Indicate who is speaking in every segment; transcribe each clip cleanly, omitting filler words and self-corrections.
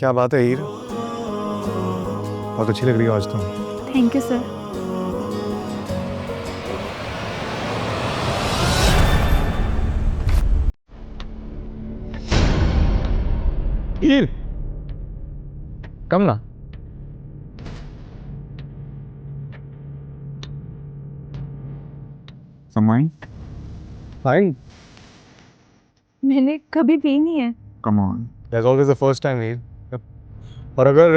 Speaker 1: क्या बात है हीर, बहुत अच्छी लग रही हो आज तुम।
Speaker 2: Thank you sir.
Speaker 1: Heer come ना।
Speaker 3: Some
Speaker 1: fine.
Speaker 2: मैंने कभी पी नहीं है।
Speaker 3: Come on.
Speaker 1: That's always the first time हीर। और अगर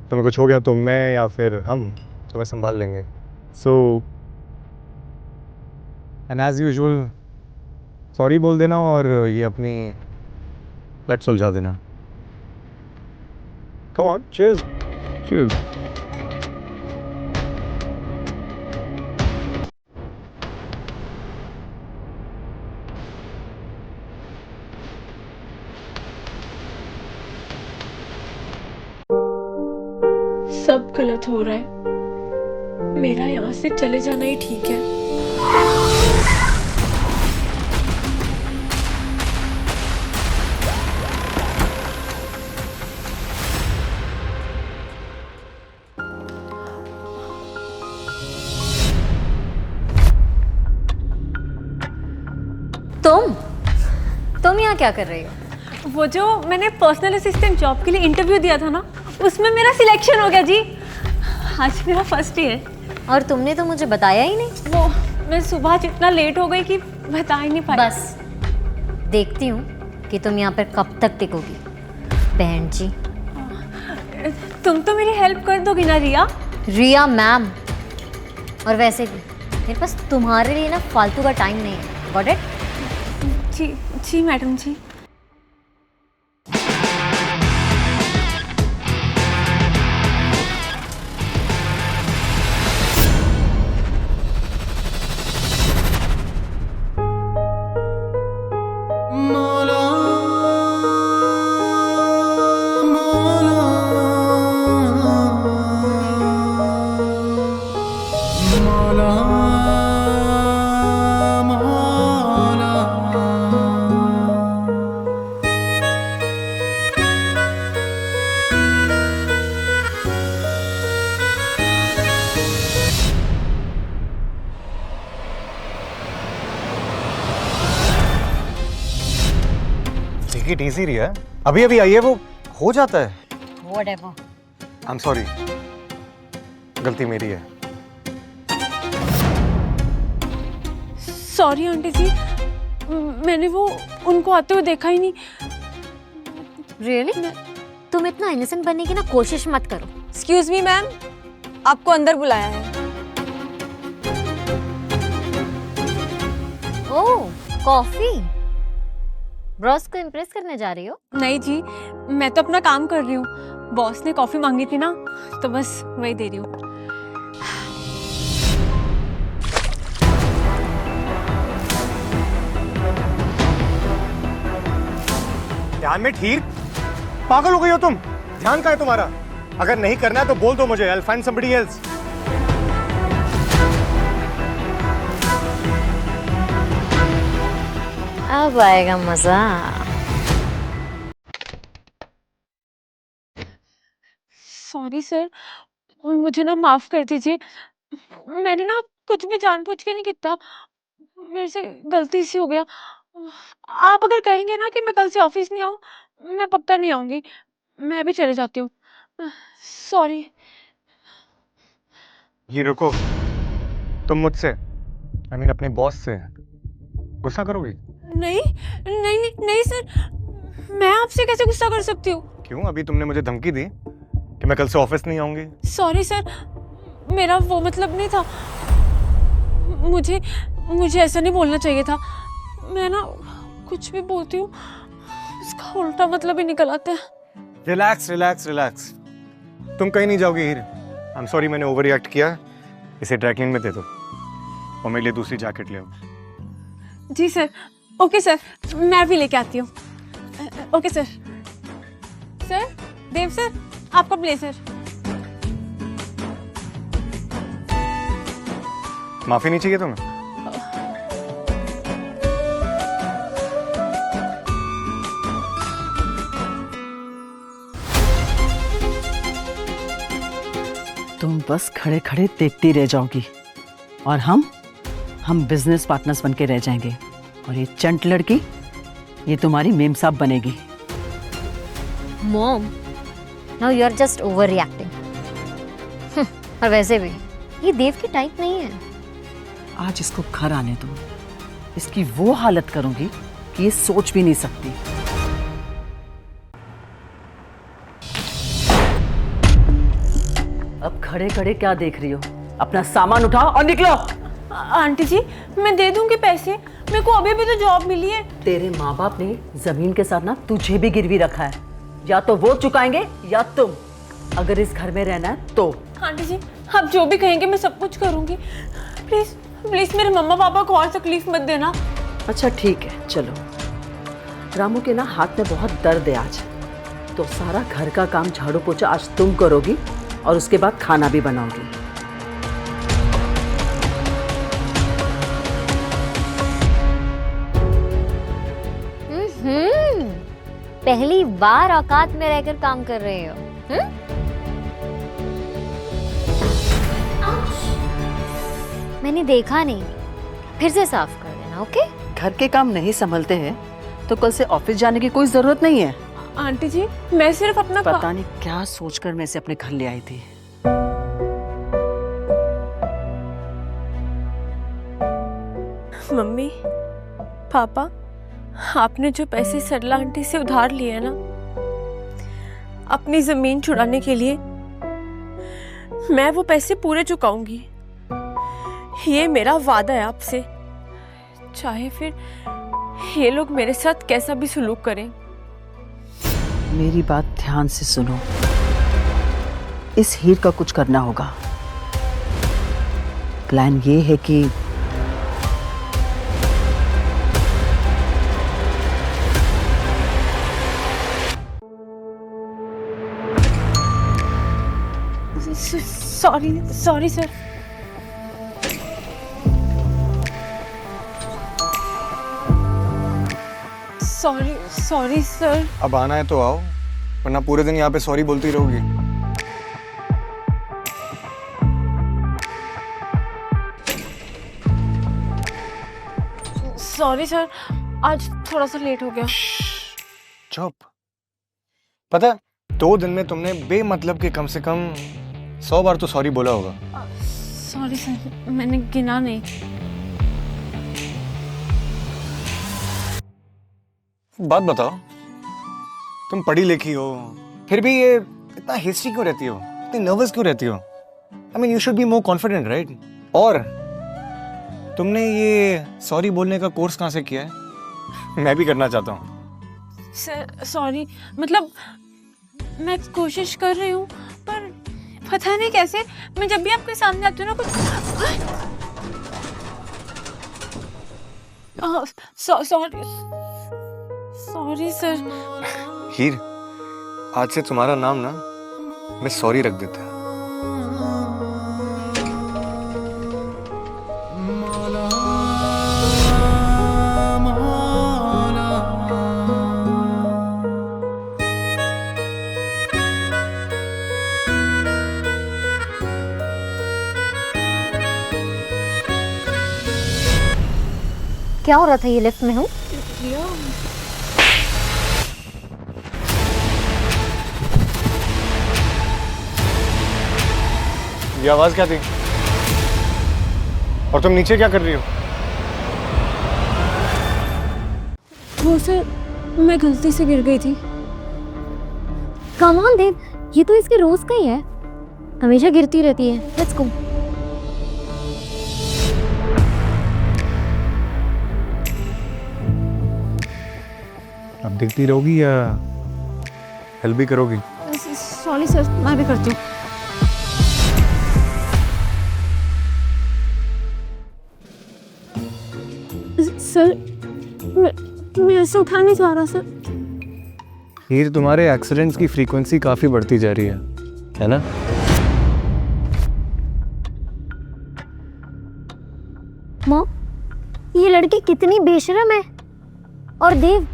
Speaker 1: तुम्हें कुछ हो गया तो मैं या फिर हम तुम्हें संभाल लेंगे। So and as usual sorry बोल देना और ये अपनी लेट सुलझा देना। Come on, cheers.
Speaker 3: Cheers.
Speaker 4: सब गलत हो रहा है, मेरा यहाँ से चले जाना ही ठीक है।
Speaker 5: तुम यहाँ क्या कर रही हो?
Speaker 2: वो जो मैंने पर्सनल असिस्टेंट जॉब के लिए इंटरव्यू दिया था ना, उसमें मेरा सिलेक्शन हो गया जी। आज मेरा फर्स्ट डे है।
Speaker 5: और तुमने तो मुझे बताया ही नहीं।
Speaker 2: वो मैं सुबह जितना लेट हो गई कि बता ही नहीं पाई।
Speaker 5: बस देखती हूँ कि तुम यहाँ पर कब तक टिकोगी बहन जी।
Speaker 2: तुम तो मेरी हेल्प कर दोगी ना रिया?
Speaker 5: रिया मैम। और वैसे भी मेरे पास तुम्हारे लिए ना फालतू का टाइम नहीं है। Got it?
Speaker 2: जी जी मैडम जी।
Speaker 1: टेक इट इजी रिया, अभी अभी आई है, वो हो जाता है।
Speaker 5: Whatever.
Speaker 1: आई एम सॉरी, गलती मेरी है।
Speaker 2: सॉरी आंटी जी, मैंने वो उनको आते हुए देखा ही नहीं।
Speaker 5: Really? तुम इतना इनोसेंट बनने की ना कोशिश मत करो।
Speaker 6: एक्सक्यूज मी मैम, आपको अंदर बुलाया है।
Speaker 5: ओह, कॉफी। बॉस को इम्प्रेस करने जा रही हो?
Speaker 2: नहीं जी, मैं तो अपना काम कर रही हूँ। बॉस ने कॉफी मांगी थी ना, तो बस वही दे रही हूँ।
Speaker 1: ध्यान में ठीक, पागल हो गई हो तुम? ध्यान का है तुम्हारा? अगर नहीं करना है तो बोल दो मुझे, I'll find somebody else.
Speaker 5: अब आएगा मजा।
Speaker 2: सॉरी सर, मुझे ना माफ कर दीजिए। मैंने ना कुछ भी जानबूझ के नहीं किया, मेरे से गलती से हो गया। आप अगर कहेंगे ना कि मैं कल से ऑफिस नहीं आऊँ, मैं पक्का नहीं आऊंगी। मैं भी चले जाती हूँ। सॉरी।
Speaker 1: ये रुको, तुम मुझसे I mean अपने बॉस से गुस्सा करोगी?
Speaker 2: नहीं नहीं नहीं नहीं सर, मैं आपसे कैसे गुस्सा कर सकती हूँ?
Speaker 1: क्यों? अभी तुमने मुझे धमकी दी कि मैं कल से ऑफिस नहीं आऊंगी।
Speaker 2: सॉरी सर, मेरा वो मतलब नहीं था। मुझे मुझे ऐसा नहीं बोलना चाहिए था। मैं ना कुछ भी बोलती हूँ, उसका उल्टा मतलब ही निकल आता है।
Speaker 1: रिलैक्स रिलैक्स रिलैक्स, तुम कहीं नहीं जाओगी हीर। आई एम सॉरी, मैंने ओवर रिएक्ट किया। इसे ड्राई क्लीन में दे दो और मेरे लिए दूसरी जैकेट ले आओ।
Speaker 2: जी सर। ओके सर, मैं भी लेके आती हूँ। Okay sir. सर, देव सर, आपका ब्लेजर।
Speaker 1: माफी नहीं चाहिए तुम्हें?
Speaker 3: तुम बस खड़े खड़े देखती रह जाओगी और हम बिजनेस पार्टनर्स बन के रह जाएंगे। और ये चंट लड़की, ये तुम्हारी मेम साहब बनेगी।
Speaker 5: Mom, now you are just overreacting. और वैसे भी ये देव की टाइप नहीं है।
Speaker 3: आज इसको घर आने दो, इसकी वो हालत करूंगी कि ये सोच भी नहीं सकती। अब खड़े खड़े क्या देख रही हो? अपना सामान उठाओ और निकलो।
Speaker 6: आंटी जी, मैं दे दूंगी पैसे, मेरे को अभी भी तो जॉब मिली है।
Speaker 3: तेरे माँ बाप ने जमीन के साथ ना तुझे भी गिरवी रखा है, या तो वो चुकाएंगे या तुम, अगर इस घर में रहना है तो।
Speaker 6: आंटी जी, आप जो भी कहेंगे मैं सब कुछ करूंगी। प्लीज प्लीज मेरे मम्मा पापा को और तकलीफ मत देना।
Speaker 3: अच्छा ठीक है, चलो। रामू के ना हाथ में बहुत दर्द है आज, तो सारा घर का काम झाड़ू पोछा आज तुम करोगी और उसके बाद खाना भी बनाओगी।
Speaker 5: पहली बार औकात में रहकर काम कर रहे हो। मैंने देखा नहीं, फिर से साफ कर देना, ओके?
Speaker 3: घर के काम नहीं संभलते हैं तो कल से ऑफिस जाने की कोई जरूरत नहीं है।
Speaker 6: आंटी जी, मैं सिर्फ अपना
Speaker 3: पता नहीं क्या सोचकर मैं इसे अपने घर ले आई थी।
Speaker 6: मम्मी पापा, आपने जो पैसे सरला आंटी से उधार लिए ना अपनी जमीन छुड़ाने के लिए, मैं वो पैसे पूरे चुकाऊंगी। ये मेरा वादा है आपसे, चाहे फिर ये लोग मेरे साथ कैसा भी सुलूक करें।
Speaker 3: मेरी बात ध्यान से सुनो, इस हीर का कुछ करना होगा। प्लान ये है कि
Speaker 6: सॉरी सर। Sorry sir.
Speaker 1: अब आना है तो आओ, वरना पूरे दिन यहाँ पे सॉरी बोलती रहोगी।
Speaker 6: सॉरी सर, आज थोड़ा सा लेट हो गया।
Speaker 1: चुप। पता है, 2 दिन में तुमने बेमतलब के कम से कम 100 बार तो सॉरी बोला होगा।
Speaker 6: सॉरी सर, मैंने गिना नहीं।
Speaker 1: बात बताओ, तुम पढ़ी लिखी हो, फिर भी ये इतना हिस्ट्री क्यों रहती हो, इतनी नर्वस क्यों रहती हो? I mean you should be more confident, right? और तुमने ये सॉरी बोलने का कोर्स कहाँ से किया है? मैं भी करना चाहता हूँ।
Speaker 6: सर सॉरी, मतलब मैं कोशिश कर रही हूँ, पर पता नहीं कैसे मैं जब भी आपके सामने आती हूँ ना कुछ सॉरी सर।
Speaker 1: हीर, आज से तुम्हारा नाम ना मैं सॉरी रख देता।
Speaker 5: क्या हो रहा था? ये लिफ्ट में हूँ।
Speaker 1: ये आवाज क्या थी? और तुम नीचे क्या कर रही हो?
Speaker 2: वो सर, मैं गलती से गिर गई थी।
Speaker 5: कम ऑन देव, ये तो इसके रोज का ही है, हमेशा गिरती रहती है। Let's go.
Speaker 1: अब देखती रहोगी या हेल्प भी करोगी?
Speaker 2: सॉरी सर, मैं भी करती हूँ। सर, मैं ऐसे उठा नहीं जा रहा सर।
Speaker 1: हीर, तुम्हारे एक्सीडेंट्स की फ्रीक्वेंसी काफी बढ़ती जा रही है ना?
Speaker 5: माँ, ये लड़की कितनी बेशरम है। और देव,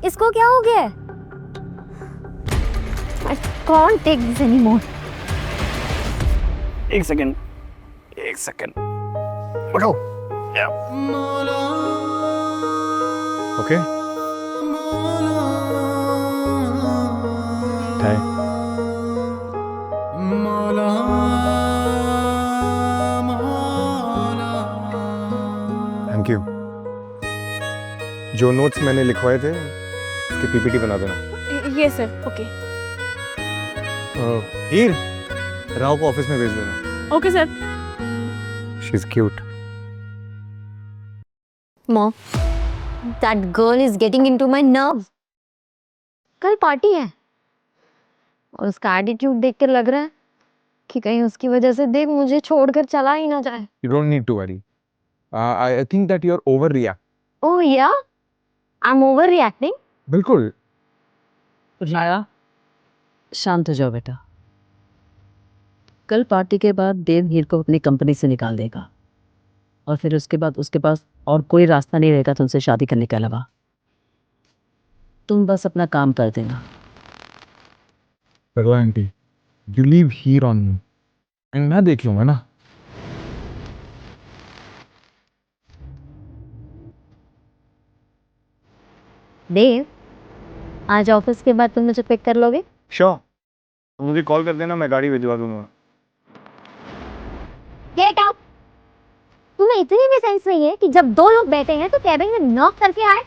Speaker 5: इसको क्या हो गया है? I can't take this anymore.
Speaker 1: एक सेकंड उठो। Okay thank you. जो नोट्स मैंने लिखवाए थे उसकी पीपीटी बना देना।
Speaker 6: ये सर, ओके।
Speaker 1: हीर, राव को ऑफिस में भेज देना।
Speaker 6: Okay sir.
Speaker 1: She is cute.
Speaker 5: Mom, that girl is getting into my nerve. कल पार्टी है और उसका एटीट्यूड देख कर लग रहा है कि कहीं उसकी वजह से देव मुझे छोड़कर चला ही ना जाए।
Speaker 7: You don't need to worry. I think that you're overreact.
Speaker 5: ओह या, आई एम ओवर रिएक्टिंग।
Speaker 7: बिल्कुल।
Speaker 3: राया, शांत हो जाओ बेटा। कल पार्टी के बाद देव हीर को अपनी कंपनी से निकाल देगा और फिर उसके बाद उसके पास और कोई रास्ता नहीं रहेगा तुमसे शादी करने के अलावा। तुम बस अपना काम कर देना।
Speaker 7: पगला aunty, you leave here on me. And मैं देख लूंगा ना।
Speaker 5: देव, आज ऑफिस के बाद तुम मुझे पिक कर लोगे?
Speaker 1: श्योर, मुझे कॉल कर देना, मैं गाड़ी भिजवा दूंगा।
Speaker 5: Get out. तुम्हें इतनी भी सेंस नहीं है कि जब दो लोग बैठे हैं तो कैबिन में नॉक करके आए?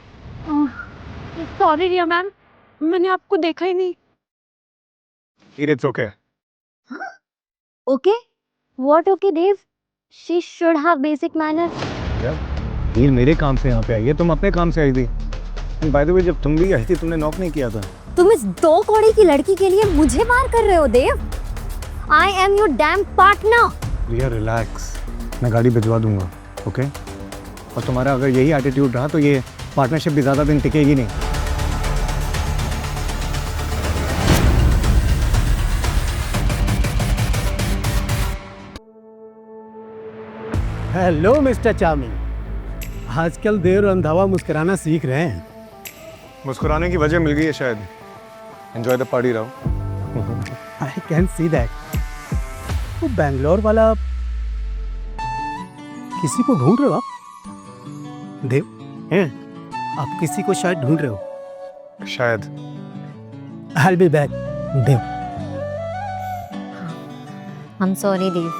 Speaker 2: सॉरी रिया मैम, मैंने आपको देखा ही नहीं।
Speaker 1: It's okay.
Speaker 5: Okay? What okay Dev? She should have basic manner.
Speaker 1: Heer मेरे काम से यहाँ पे आई है, तुम अपने काम से आई थी। बाय द वे, जब तुम भी आई थी तुमने नॉक नहीं किया था।
Speaker 5: तुम इस दो कौड़ी की लड़की के लिए मुझे मार कर रहे हो Dev. I am your damn partner.
Speaker 1: Riya relax, मैं गाड़ी भिजवा दूंगा। ओके? और तुम्हारा अगर यही एटीट्यूड रहा तो ये पार्टनरशिप भी ज़्यादा दिन टिकेगी नहीं।
Speaker 8: हेलो मिस्टर चार्मिंग, आजकल देव रंधावा मुस्कुराना सीख रहे हैं।
Speaker 1: मुस्कुराने की वजह मिल गई है शायद। Enjoy the party Rao.
Speaker 8: I can see that. वो बैंगलोर वाला किसी को ढूंढ रहे हो आप? देव हैं? आप किसी को शायद ढूंढ रहे हो।
Speaker 1: शायद।
Speaker 8: I will be back. Dev,
Speaker 5: I am sorry Dev.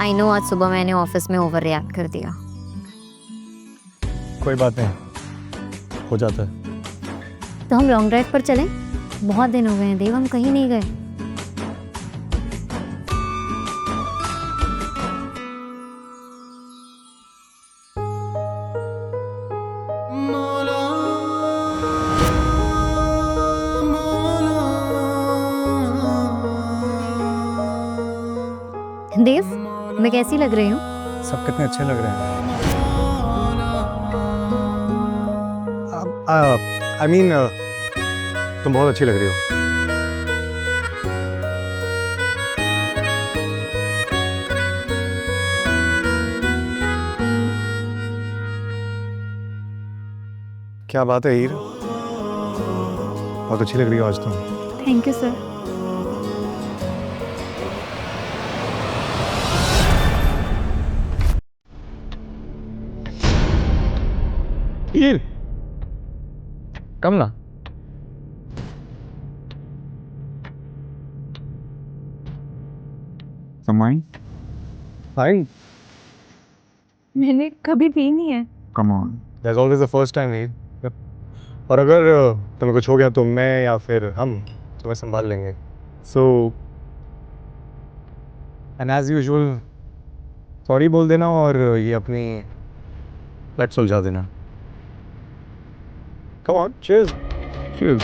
Speaker 5: I know आज सुबह मैंने ऑफिस में ओवर रिएक्ट कर दिया।
Speaker 1: कोई बात नहीं, हो जाता है।
Speaker 5: तो हम लॉन्ग ड्राइव पर चलें? बहुत दिन हो गए हैं देव, हम कहीं नहीं गए। देव, मैं कैसी लग रही हूँ?
Speaker 1: सब कितने अच्छे लग रहे हैं। आई मीन तुम बहुत अच्छी लग रही हो। क्या बात है हीर, बहुत अच्छी लग रही हो आज तुम।
Speaker 2: Thank you sir.
Speaker 7: Heer, come ना। समाई,
Speaker 1: फाइन।
Speaker 2: मैंने कभी पी नहीं है।
Speaker 7: come on.
Speaker 1: There's always the first time हीर। और अगर तुम्हें कुछ हो गया तो मैं या फिर हम तुम्हें संभाल लेंगे। So and as usual sorry बोल देना और ये अपनी फ्लैट सुलझा देना। Come on, cheers.
Speaker 7: Cheers.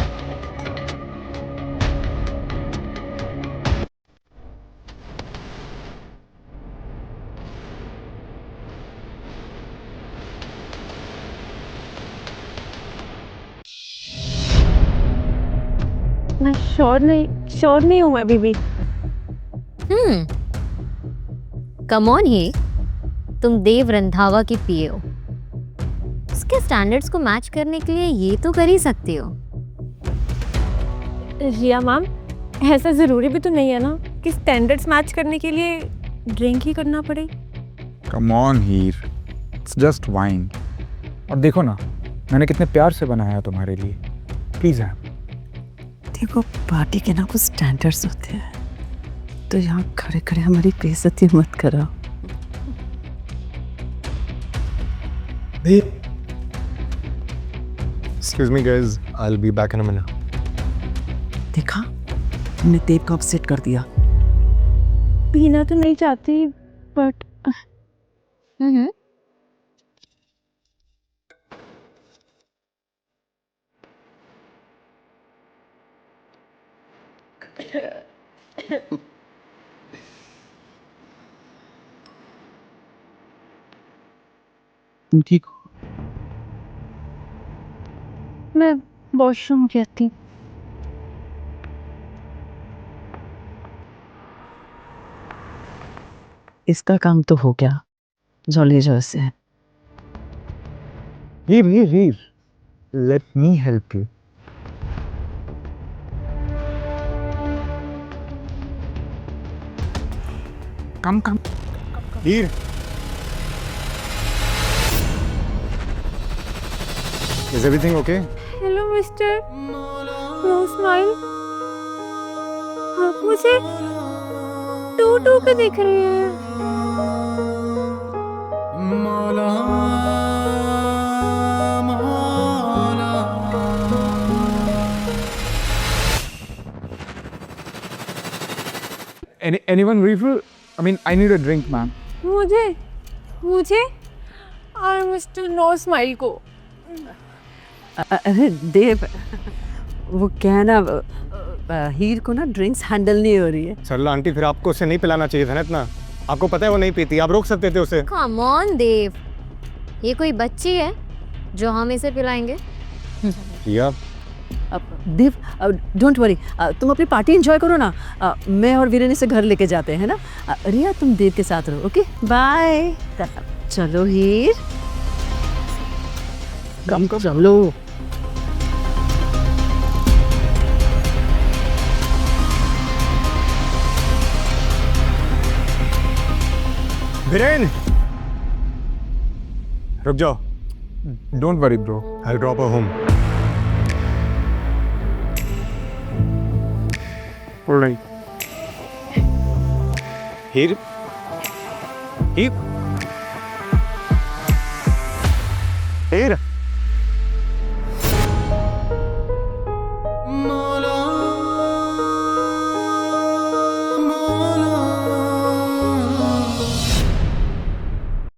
Speaker 2: मैं श्योर नहीं हूँ अभी भी।
Speaker 5: कम ऑन ही, तुम देव रंधावा की पीए हो। उसके स्टैंडर्ड्स को मैच करने के लिए ये तो कर ही सकती हो।
Speaker 6: रिया मैम, ऐसा ज़रूरी भी तो नहीं है ना कि स्टैंडर्ड्स मैच करने के लिए ड्रिंक ही करना पड़े?
Speaker 7: Come on Heer, it's just wine. और देखो ना, मैंने कितने प्यार से बनाया तुम्हारे लिए। प्लीज है।
Speaker 3: देखो पार्टी के ना कुछ स्टैंडर्ड्स होते हैं, तो यहाँ खड़े खड़े हमारी बेइज्जती मत कराओ।
Speaker 1: Excuse me guys, I'll be back in a minute.
Speaker 3: देखा, तुमने देव को अपसेट कर दिया।
Speaker 2: पीना तो नहीं चाहती बट
Speaker 7: तुम ठीक हो?
Speaker 2: मैं वॉशरूम गई थी।
Speaker 3: इसका काम तो हो गया, जॉली जो से।
Speaker 7: Heer, let me help you. Come.
Speaker 1: Heer. Is everything okay?
Speaker 2: Hello mister no smile, आप मुझे टू टू के दिख रही हैं।
Speaker 7: Anyone refill? I mean, I need a drink, man.
Speaker 2: मुझे और मिस्टर नो स्माइल को।
Speaker 3: अरे देव, वो क्या है ना, हीर को ना ड्रिंक्स हैंडल नहीं हो रही है।
Speaker 1: सरला आंटी, फिर आपको उसे नहीं पिलाना चाहिए था ना इतना। आपको पता है वो नहीं पीती, आप रोक सकते थे उसे।
Speaker 5: कम ऑन देव, ये कोई बच्ची है जो हम इसे पिलाएंगे?
Speaker 1: या
Speaker 3: देव डोंट वरी, तुम अपनी पार्टी एंजॉय करो ना। मैं और वीरेन इसे घर लेके जाते हैं ना। रिया तुम देव के साथ रहो, ओके बाय। चलो हीर,
Speaker 7: कम।
Speaker 3: चलो।
Speaker 1: वीरेन, रुक जाओ।
Speaker 7: Don't worry, bro.
Speaker 1: I'll drop her home.
Speaker 7: All right.
Speaker 1: Heer, Heer, Heer.